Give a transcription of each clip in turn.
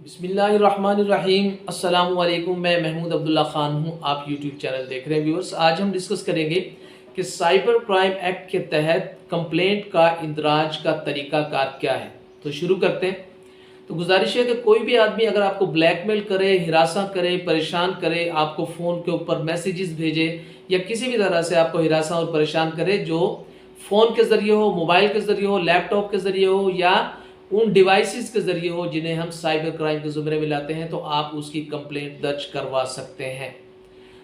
बिस्मिल्लाहिर्रहमानिर्रहीम। अस्सलाम वालेकुम। मैं महमूद अब्दुल्ला ख़ान हूँ। आप यूट्यूब चैनल देख रहे हैं। व्यूअर्स, आज हम डिस्कस करेंगे कि साइबर क्राइम एक्ट के तहत कंप्लेंट का इंदराज का तरीक़ाकार क्या है। तो शुरू करते हैं। तो गुजारिश है कि कोई भी आदमी अगर आपको ब्लैकमेल करे, हिरासा करे, परेशान करे, आपको फ़ोन के ऊपर मैसेजेस भेजे या किसी भी तरह से आपको हिरासा और परेशान करे, जो फ़ोन के ज़रिए हो, मोबाइल के ज़रिए हो, लैपटॉप के ज़रिए हो या उन डिवाइसेस के ज़रिए हो जिन्हें हम साइबर क्राइम के ज़ुमरे में लाते हैं, तो आप उसकी कंप्लेंट दर्ज करवा सकते हैं।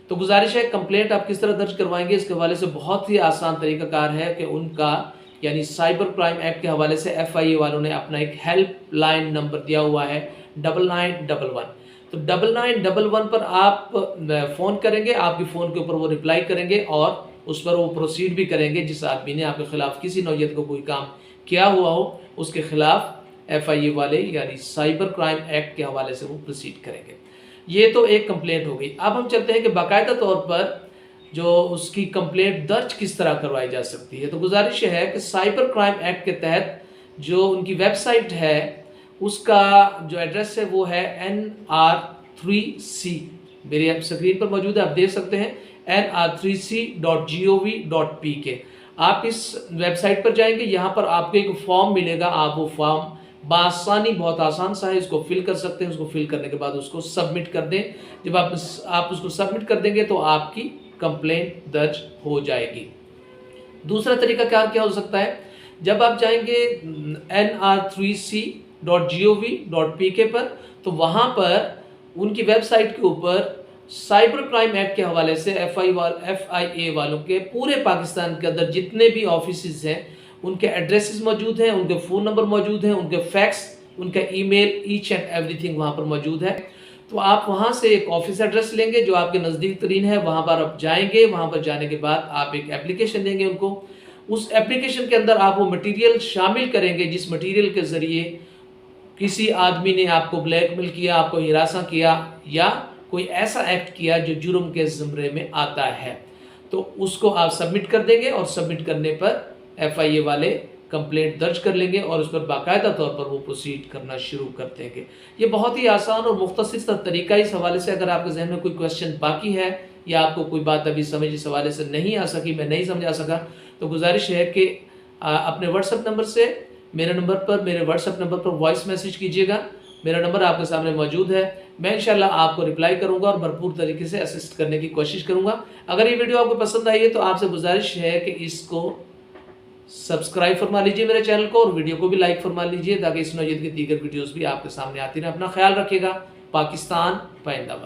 तो गुजारिश है, कंप्लेंट आप किस तरह दर्ज करवाएंगे, इसके हवाले से बहुत ही आसान तरीक़ाकार है कि उनका यानी साइबर क्राइम एक्ट के हवाले से FIA वालों ने अपना एक हेल्प लाइन नंबर दिया हुआ है 9911। तो 9911 पर आप फ़ोन करेंगे, आपके फ़ोन के ऊपर वो रिप्लाई करेंगे और उस पर वो प्रोसीड भी करेंगे। जिस आदमी ने आपके ख़िलाफ़ किसी नौयत का कोई काम किया हुआ हो, उसके ख़िलाफ़ FIA वाले यानी साइबर क्राइम एक्ट के हवाले से वो प्रोसीड करेंगे। ये तो एक कंप्लेंट हो गई। अब हम चलते हैं कि बाकायदा तौर पर जो उसकी कंप्लेंट दर्ज किस तरह करवाई जा सकती है। तो गुजारिश है कि साइबर क्राइम एक्ट के तहत जो उनकी वेबसाइट है, उसका जो एड्रेस है वो है NR3C। मेरी अब स्क्रीन पर मौजूद है, आप देख सकते हैं nr3c.gov.pk। आप इस वेबसाइट पर जाएंगे, यहाँ पर आपको एक फॉर्म मिलेगा। आप वो फॉर्म बासानी, बहुत आसान सा है, इसको फिल कर सकते हैं। उसको फिल करने के बाद उसको सबमिट कर दें। जब आप उसको सबमिट कर देंगे तो आपकी कंप्लेंट दर्ज हो जाएगी। दूसरा तरीका क्या हो सकता है, जब आप जाएंगे nr3c.gov.pk पर, तो वहाँ पर उनकी वेबसाइट के ऊपर साइबर क्राइम एक्ट के हवाले से FIA वालों के पूरे पाकिस्तान के अंदर जितने भी ऑफिसेज हैं, उनके एड्रेसेस मौजूद हैं, उनके फ़ोन नंबर मौजूद हैं, उनके फैक्स, उनका ईमेल, ईच एंड एवरीथिंग वहाँ पर मौजूद है। तो आप वहाँ से एक ऑफिस एड्रेस लेंगे जो आपके नज़दीक तरीन है, वहाँ पर आप जाएंगे। वहाँ पर जाने के बाद आप एक एप्लीकेशन देंगे उनको। उस एप्लीकेशन के अंदर आप वो मटीरियल शामिल करेंगे जिस मटीरियल के ज़रिए किसी आदमी ने आपको ब्लैकमेल किया, आपको हिरासा किया या कोई ऐसा एक्ट किया जो जुर्म के ज़ुमरे में आता है। तो उसको आप सबमिट कर देंगे और सबमिट करने पर FIA वाले कंप्लेंट दर्ज कर लेंगे और उस पर बाकायदा तौर पर वो प्रोसीड करना शुरू कर देंगे। ये बहुत ही आसान और मुख्तसर तरीका। इस हवाले से अगर आपके जहन में कोई क्वेश्चन बाकी है या आपको कोई बात अभी समझ इस हवाले से नहीं आ सकी, मैं नहीं समझा सका, तो गुजारिश है कि अपने व्हाट्सएप नंबर से मेरे व्हाट्सएप नंबर पर वॉइस मैसेज कीजिएगा। मेरा नंबर आपके सामने मौजूद है। मैं इंशाल्लाह आपको रिप्लाई करूंगा और भरपूर तरीके से असिस्ट करने की कोशिश करूंगा। अगर ये वीडियो आपको पसंद आई है तो आपसे गुजारिश है कि इसको सब्सक्राइब फरमा लीजिए मेरे चैनल को, और वीडियो को भी लाइक फरमा लीजिए ताकि इस नौयत की दीगर वीडियोस भी आपके सामने आती रहें। अपना ख्याल रखिएगा। पाकिस्तान जिंदाबाद।